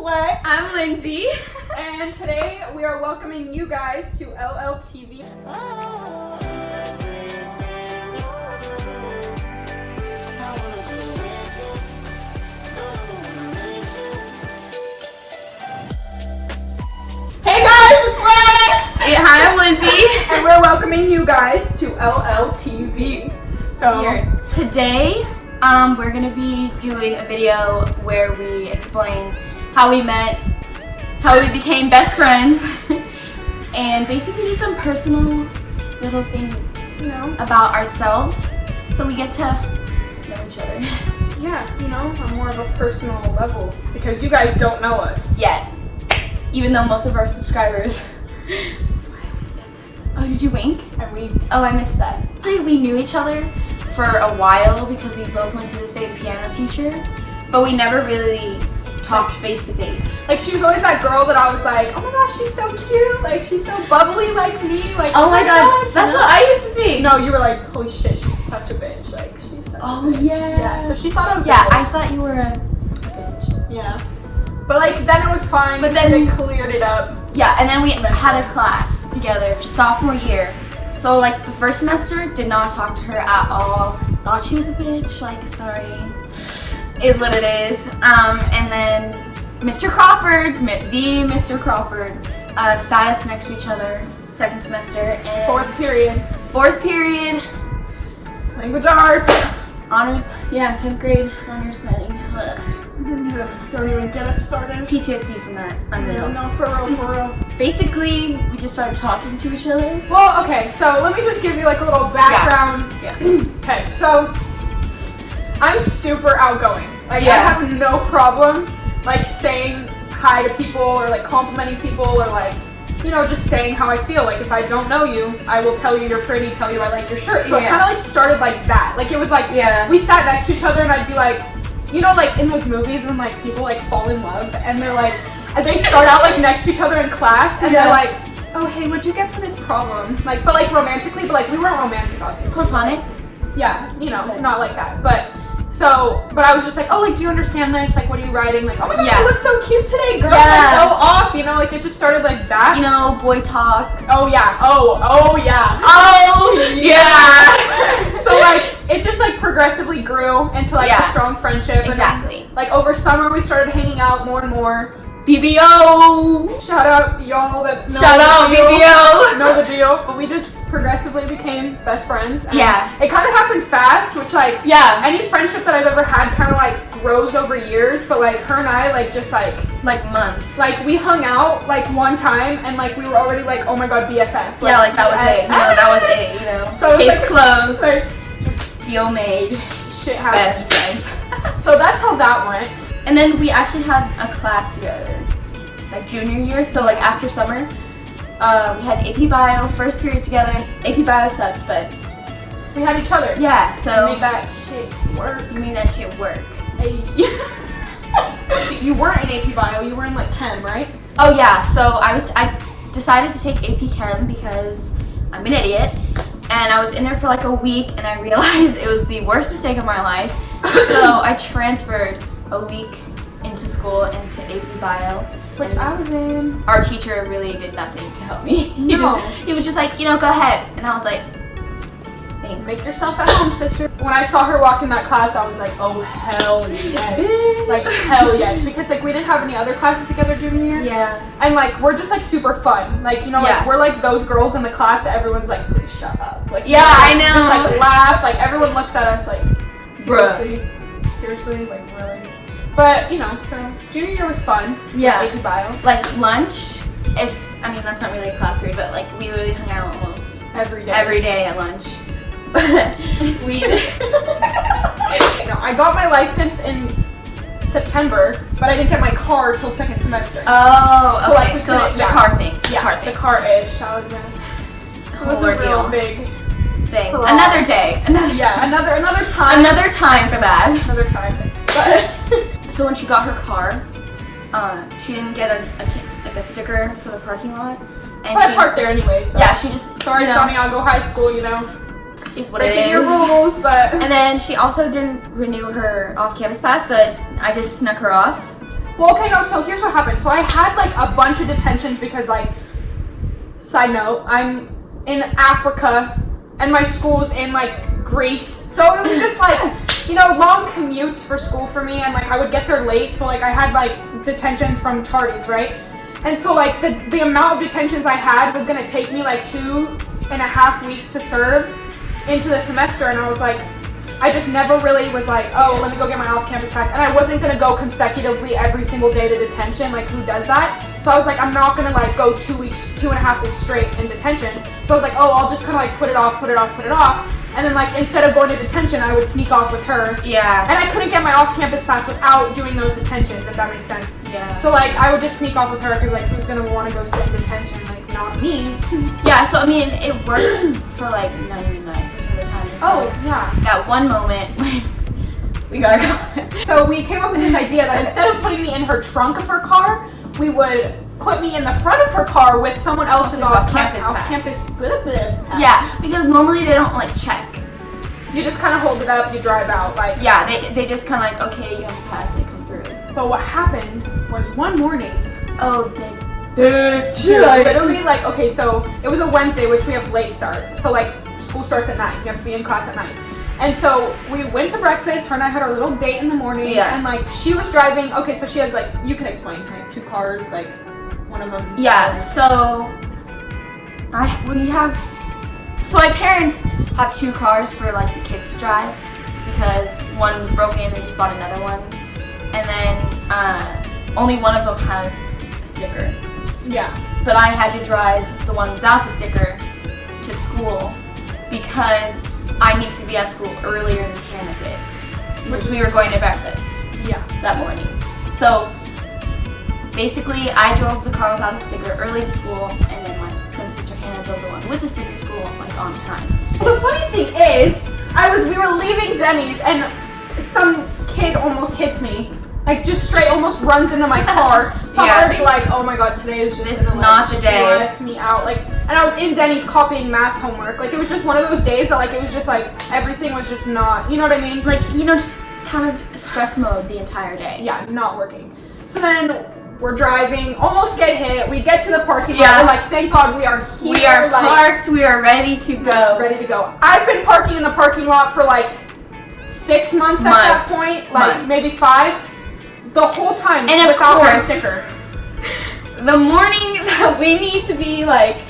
Flex. I'm Lindsay. And today we are welcoming you guys to Lltv. Hey guys, it's Flex! Hey, hi, I'm Lindsay. And we're welcoming you guys to Lltv. So Today, we're gonna be doing a video where we explain how we met, how we became best friends, and basically just some personal little things, you know, about ourselves, so we get to know each other. Yeah, you know, on more of a personal level, because you guys don't know us Yet, even though most of our subscribers. That's why I winked at that. Oh, did you wink? I winked. Oh, I missed that. Actually, we knew each other for a while because we both went to the same piano teacher, but we never really talked face to face. Like, she was always that girl that I was like, oh my gosh, she's so cute, like she's so bubbly like me, like Oh my god, gosh, that's you know? what I used to think. No, you were like, holy shit, she's such a bitch, like she's such a bitch. Yeah, so she thought I was a Yeah, bitch. I thought you were a bitch. Yeah. But like, then it was fine, But then then- they cleared it up. Yeah, and then we had a class together sophomore year. So like the first semester, did not talk to her at all. Thought she was a bitch, like sorry, is what it is. And then Mr. Crawford, the Mr. Crawford, sat us next to each other second semester and fourth period, Language arts. honors, yeah, 10th grade honors setting. Ugh. Don't even get us started. PTSD from that, unreal. No, for real. Basically, we just started talking to each other. Well, okay, so let me just give you like a little background. Yeah. Okay, so I'm super outgoing. Like, I Yeah. have no problem like saying hi to people or like complimenting people or like, you know, just saying how I feel. Like, if I don't know you, I will tell you you're pretty, tell you I like your shirt. So it Yeah. kind of like started like that. Like, it was like, Yeah. we sat next to each other and I'd be like, you know, like in those movies when like people like fall in love and they're like, they start out like next to each other in class and they're like, oh hey, what'd you get for this problem? Like, but like romantically, but like we weren't romantic obviously. Platonic? Yeah, you know, not like that. But I was just like, oh, like, do you understand this? Like, what are you writing? Like, oh my god, Yeah. you look so cute today, girl. Yeah. Like, go off, you know, like it just started like that. You know, boy talk. Oh yeah. Oh yeah. Oh yeah. So like it just like progressively grew into like a strong friendship. Exactly. And then, like over summer we started hanging out more and more. BBO. Shout out y'all that know Shout out the deal. BBO. Know the deal. But we just progressively became best friends. And Yeah. it kind of happened fast, which like any friendship that I've ever had kind of like grows over years. But like her and I like just like months. like we hung out like one time and like we were already like, oh my god, BFF. Like, yeah, like that was it. You know, that was it. You know. So case like, closed. Like just Deal made. shit happened. Best friends. So that's how that went. And then we actually had a class together, like junior year. So like after summer, we had AP Bio first period together. AP Bio sucked, but we had each other. yeah. So we made that shit work. You made that shit work. Hey. You weren't in AP Bio. You were in like Chem, right? Oh yeah. So I decided to take AP Chem because I'm an idiot. And I was in there for like a week and I realized it was the worst mistake of my life. So I transferred a week into school into AP Bio. Which I was in. Our teacher really did nothing to help me. No. He was just like, you know, go ahead. And I was like, thanks. Make yourself at home, sister. When I saw her walk in that class, I was like, oh hell yes. Like hell yes. Because like we didn't have any other classes together junior year. Yeah. And like we're just like super fun. Like, you know, like we're like those girls in the class that everyone's like, please shut up. Like, yeah, I know. Just like laugh. Like everyone looks at us like, seriously, like really. But you know, so junior year was fun. Yeah. AP Bio. Like lunch, I mean that's not really a class period, but like we literally hung out almost Every day at lunch. I got my license in September, but I didn't get my car till second semester. Oh, So, like, okay. we So couldn't- the car thing. The car-ish. I was in. It was a real big thing. hurrah. Another day. Another time. Another time for that. Another time. But so when she got her car, she didn't get a sticker for the parking lot. And I parked there anyway, so. Yeah, she just. Sorry, Santiago High School, you know. Is what it breaking is. your rules, but. And then she also didn't renew her off-campus pass, but I just snuck her off. Well, okay, no, so here's what happened. So I had, like, a bunch of detentions because, like, side note, I'm in Africa, and my school's in, like, Greece. So it was just, like, you know, long commutes for school for me, and, like, I would get there late, so, like, I had, like, detentions from tardies, right? And so, like, the amount of detentions I had was gonna take me, like, 2.5 weeks to serve into the semester, and I was like, I just never really was like, oh, let me go get my off-campus pass. And I wasn't going to go consecutively every single day to detention, like, who does that? So I was like, I'm not going to, like, go 2.5 weeks straight in detention. So I was like, oh, I'll just kind of, like, put it off. And then, like, instead of going to detention, I would sneak off with her. Yeah. And I couldn't get my off-campus pass without doing those detentions, if that makes sense. Yeah. So, like, I would just sneak off with her because, like, who's going to want to go sit in detention? Like, not me. Yeah, so, I mean, it worked for, like, 99% of the time. Oh, yeah. That one moment when we got caught. So we came up with this idea that instead of putting me in her trunk of her car, we would put me in the front of her car with someone else's off-campus pass. Yeah, because normally they don't, like, check. You just kind of hold it up, you drive out, like. Yeah, they just kind of like, okay, you have to pass it, come through. But what happened was one morning. Oh, this bitch. Literally, like, okay, so it was a Wednesday, which we have late start. So, like, school starts at 9. You have to be in class at 9. And so we went to breakfast. Her and I had our little date in the morning. Yeah. And, like, she was driving. Okay, so she has, like, you can explain, right? 2 cars, like, one of them. Yeah, so my parents have 2 cars for, like, the kids to drive because one was broken, they just bought another one. And then only one of them has a sticker. Yeah. But I had to drive the one without the sticker to school because I needed to be at school earlier than Hannah did. Because we were going to breakfast. Yeah. That morning. So basically I drove the car without the sticker early to school, and then my twin sister Hannah drove the one with the sticker to school, like, on time. Well, the funny thing is, we were leaving Denny's and some kid almost hits me. Like, just straight almost runs into my car. So Yeah. I'm already like, oh my god, today is just This gonna, is not the day. stress me out. Like, and I was in Denny's copying math homework. Like, it was just one of those days that, like, it was just like, everything was just not, you know what I mean? Like, you know, just kind of stress mode the entire day. Yeah, not working. So then we're driving, almost get hit. We get to the parking lot. Yeah. We're like, thank God we are here. We are like, parked. We are ready to go. ready to go. I've been parking in the parking lot for like 6 months at that point, like maybe 5. The whole time, and without my course, sticker. The morning that we need to be, like,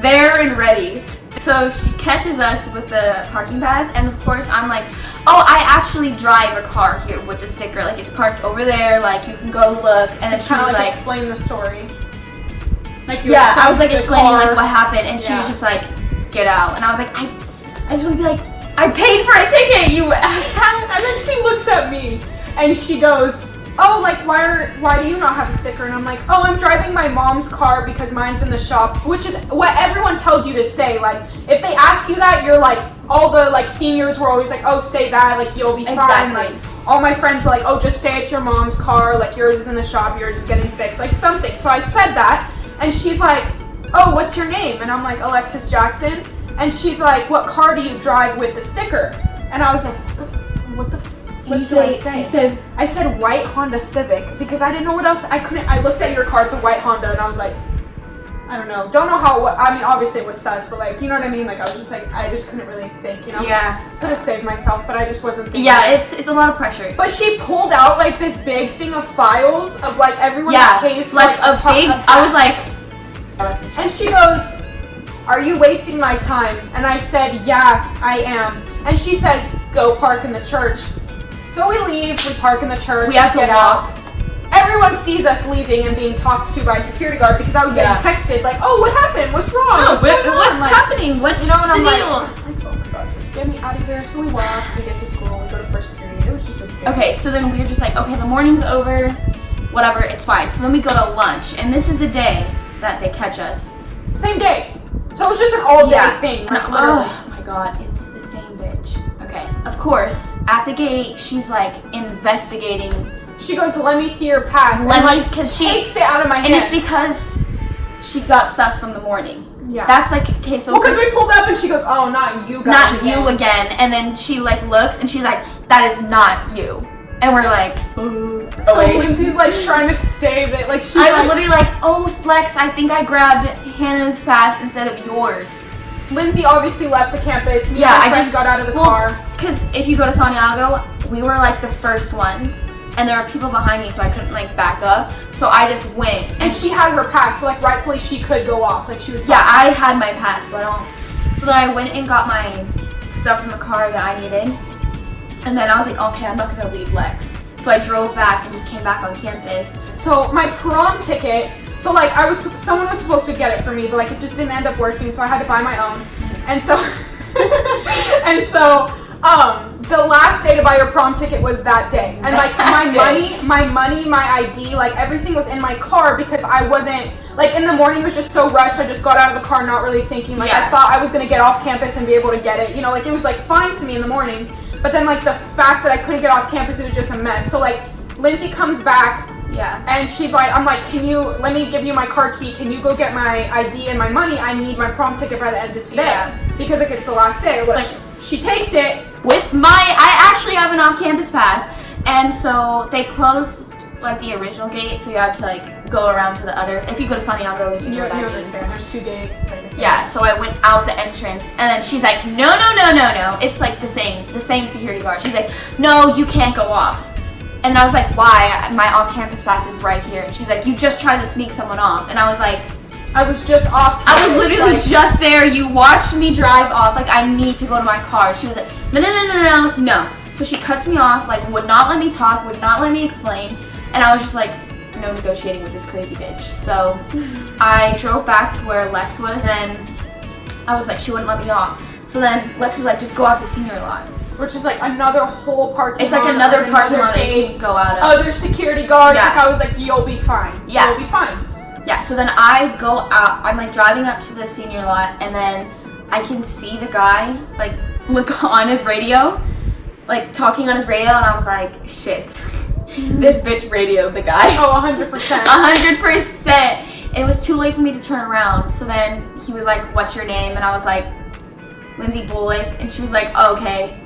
there and ready. So she catches us with the parking pass, and of course I'm like, oh, I actually drive a car here with the sticker. Like, it's parked over there, like, you can go look. And then It's she kind was of like, like, explain the story. Like, yeah, I was like explaining, like, what happened, and she Yeah. was just like, get out. And I was like, I just want to be like, I paid for a ticket, you asshat. And then she looks at me, and she goes, oh, like, why do you not have a sticker? And I'm like, oh, I'm driving my mom's car because mine's in the shop, which is what everyone tells you to say. Like, if they ask you that, you're like, all the, like, seniors were always like, oh, say that, like, you'll be fine. Exactly. Like, all my friends were like, oh, just say it's your mom's car, like, yours is in the shop, yours is getting fixed, like, something. So I said that, and she's like, oh, what's your name? And I'm like, Alexis Jackson. And she's like, what car do you drive with the sticker? And I was like, what the did I say? I said white Honda Civic because I didn't know what else. I looked at your car, it's a white Honda, and I was like, I don't know how, I mean, obviously it was sus, but, like, you know what I mean? Like, I was just like, I just couldn't really think, you know? Yeah. Could have saved myself, but I just wasn't thinking. Yeah, it's a lot of pressure. But she pulled out, like, this big thing of files of, like, everyone that pays for, like, a big, I was like, Alexis. And she goes, are you wasting my time? And I said, yeah, I am. And she says, go park in the church. So we leave, we park in the church, we have to get walk. out. Everyone sees us leaving and being talked to by a security guard because I was getting texted, like, oh, what happened? What's wrong? What's like, happening? What's you know, and the I'm deal? Like, oh my god, just get me out of here. So we walk, we get to school, we go to first period. It was just a day. Okay, so then we were just like, okay, the morning's over, whatever, it's fine. So then we go to lunch, and this is the day that they catch us. Same day. So it was just an all-day thing. Like, oh my god, it's the same bitch. Okay, of course, at the gate, she's like investigating. She goes, let me see your pass. Because she takes it out of my hand. And it's because she got sus from the morning. Yeah. That's like, okay, so. Well, because we pulled up and she goes, oh, not you guys. Not you again. And then she, like, looks and she's like, that is not you. And we're like, So away. Lindsay's like trying to save it. Like she's I was literally like, oh, Lex, I think I grabbed Hannah's pass instead of yours. Lindsay obviously left the campus. Me Yeah, and my I friend just got out of the car. Because if you go to Santiago, we were like the first ones. And there were people behind me, so I couldn't like back up. So I just went. And she had her pass, so like rightfully she could go off. Like she was fine. Yeah, I had my pass, so I don't. So then I went and got my stuff from the car that I needed. And then I was like, okay, I'm not gonna leave Lex. So I drove back and just came back on campus. So my prom ticket, so like someone was supposed to get it for me, but like it just didn't end up working, so I had to buy my own. And so, the last day to buy your prom ticket was that day. And like my money, my ID, like everything was in my car because I wasn't, like in the morning it was just so rushed. I just got out of the car not really thinking. Like I thought I was gonna get off campus and be able to get it. You know, like it was like fine to me in the morning. But then like the fact that I couldn't get off campus, it was just a mess. So like Lindsay comes back. Yeah. And she's like, I'm like, let me give you my car key. Can you go get my ID and my money? I need my prom ticket by the end of today. Yeah. Because like it's the last day. Like she takes it. With I actually have an off-campus pass. And so they closed like the original gate, so you had to like go around to the other. If you go to Santiago, you know what I mean. Understand. There's 2 gates. It's like yeah, so I went out the entrance, and then she's like, no. It's like the same security guard. She's like, no, you can't go off. And I was like, why? My off-campus pass is right here. And she's like, you just tried to sneak someone off. And I was like, I was just off campus. I was literally just there. You watched me drive off. Like, I need to go to my car. She was like, no. So she cuts me off, like, would not let me talk, would not let me explain. And I was just like, no negotiating with this crazy bitch. So I drove back to where Lex was, and I was like, she wouldn't let me off. So then Lex was like, just go out the senior lot. Which is like another whole parking lot. It's like another parking lot that you can go out of. Other security guards. Yeah. Like I was like, you'll be fine. Yes. You'll be fine. Yeah, so then I go out, I'm like driving up to the senior lot, and then I can see the guy like look on his radio, like talking on his radio, and I was like, shit, this bitch radioed the guy. Oh, 100%. 100%. It was too late for me to turn around, so then he was like, what's your name? And I was like, Lindsay Bullock, and she was like, oh, okay,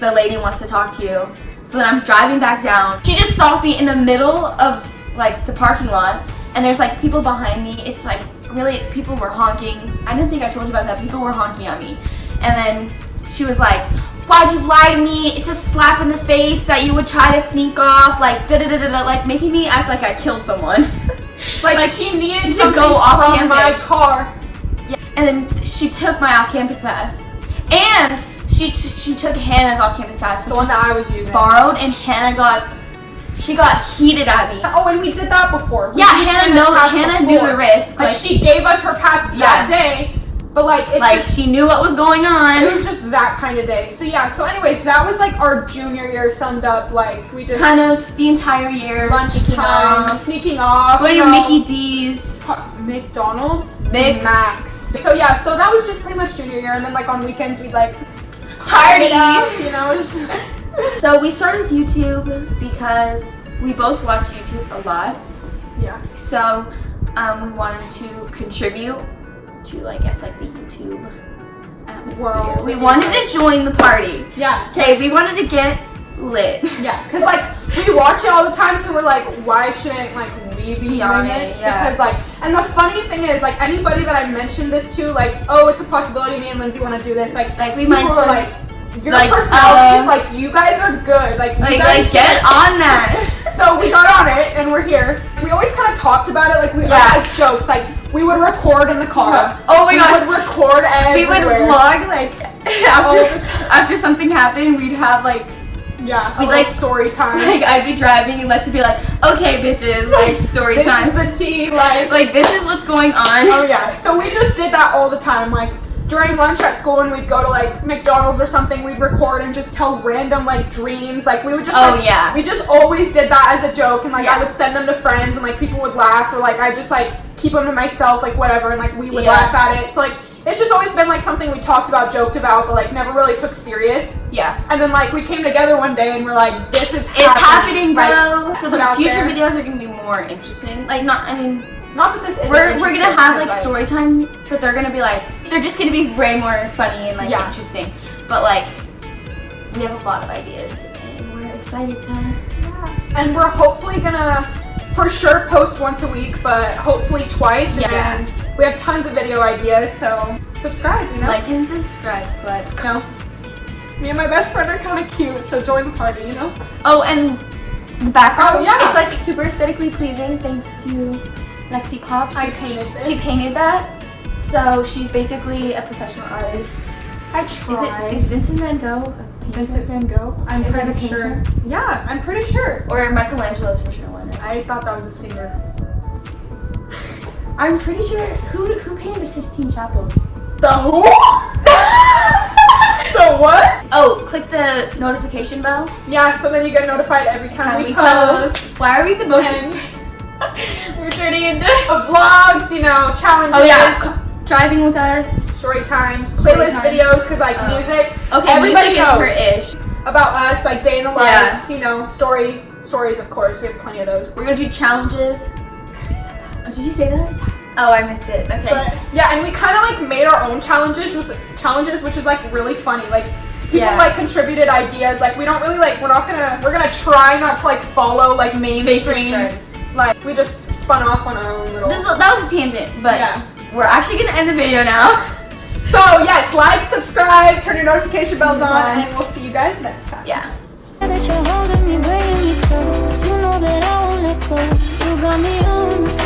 the lady wants to talk to you. So then I'm driving back down. She just stops me in the middle of like the parking lot, and there's like people behind me. It's like really, people were honking. I didn't think I told you about that. People were honking at me. And then she was like, why'd you lie to me? It's a slap in the face that you would try to sneak off, like like making me act like I killed someone. like she needed to something go off from campus. my car. Yeah. And then she took my off-campus pass. And she took Hannah's off-campus pass, which The one that I was using. borrowed, and Hannah got heated at me. Oh, and we did that before. Hannah knew the risk. Like she gave us her pass that day, but like it's like just, she knew what was going on. it was just that kind of day. So yeah. So anyways, that was like our junior year summed up. Like we just kind of the entire year. lunchtime, sneaking off, going to Mickey D's, McDonald's, Max. So yeah. So that was just pretty much junior year, and then like on weekends we'd like party. You know. Just So we started YouTube because we both watch YouTube a lot. Yeah. So we wanted to contribute to, I guess, like the YouTube atmosphere. World. We wanted to join the party. Yeah. Okay, we wanted to get lit. Yeah, because like we watch it all the time, so we're like, why shouldn't like we be doing this? Yeah. Because like, and the funny thing is, like anybody that I mentioned this to, like, oh, it's a possibility me and Lindsay want to do this. Like we might were like, your like, personalities, like you guys are good. Like you guys get on that. So we got on it and we're here. We always kind of talked about it, like as jokes. Like we would record in the car. Oh my gosh, we would record everywhere. We would vlog like after something happened. We'd have like. Yeah, we'd like story time. Like I'd be driving and Lex would be like, okay bitches, like story time. This is the tea, like this is what's going on. Oh yeah. So we just did that all the time. Like during lunch at school when we'd go to like McDonald's or something, we'd record and just tell random like dreams. Like we would just we just always did that as a joke, and like I would send them to friends and like people would laugh, or like I just like keep them to myself, like whatever, and like we would laugh at it. So like it's just always been like something we talked about, joked about, but like never really took serious. Yeah. And then like we came together one day and we're like, this is happening, bro. Like, so the future videos are gonna be more interesting. Like not that this is. We're gonna have like story time, but they're gonna be like they're just gonna be way more funny and like interesting. But like we have a lot of ideas and we're excited to And we're hopefully gonna, for sure, post once a week, but hopefully twice. Yeah. And we have tons of video ideas, so subscribe, you know? Like and subscribe, sluts. You know? Me and my best friend are kind of cute, so join the party, you know? Oh, and the background, Oh, yeah. it's like super aesthetically pleasing thanks to Lexi Pop. I painted this. She painted that, so she's basically a professional artist. I tried. Is Vincent Van Gogh a painter? Vincent Van Gogh? I'm Is that pretty a sure. painter? Yeah, I'm pretty sure. Or Michelangelo's for sure one. I thought that was a singer. I'm pretty sure who painted the Sistine Chapel? The who? The what? Oh, click the notification bell. Yeah, so then you get notified every time we post. post. Why are we the most? And We're turning into vlogs, you know, challenges. Oh yeah, driving with us. Story times, playlist time. videos, because like music, Okay, everybody music knows is her ish. about us, like day in the Yeah. lives, you know, stories, of course. We have plenty of those. We're gonna do challenges. I already said that. Oh, did you say that? Yeah. Oh, I missed it. Okay. But yeah, and we kind of like made our own challenges, which is like really funny. Like people like contributed ideas. Like we don't really like we're gonna try not to like follow like mainstream. Like we just spun off on our own little. That was a tangent, but yeah. we're actually gonna end the video now. So yes, like, subscribe, turn your notification bells on, and we'll see you guys next time. Yeah. That you're holding me, bringing me close. You know that I won't let go. You got me on.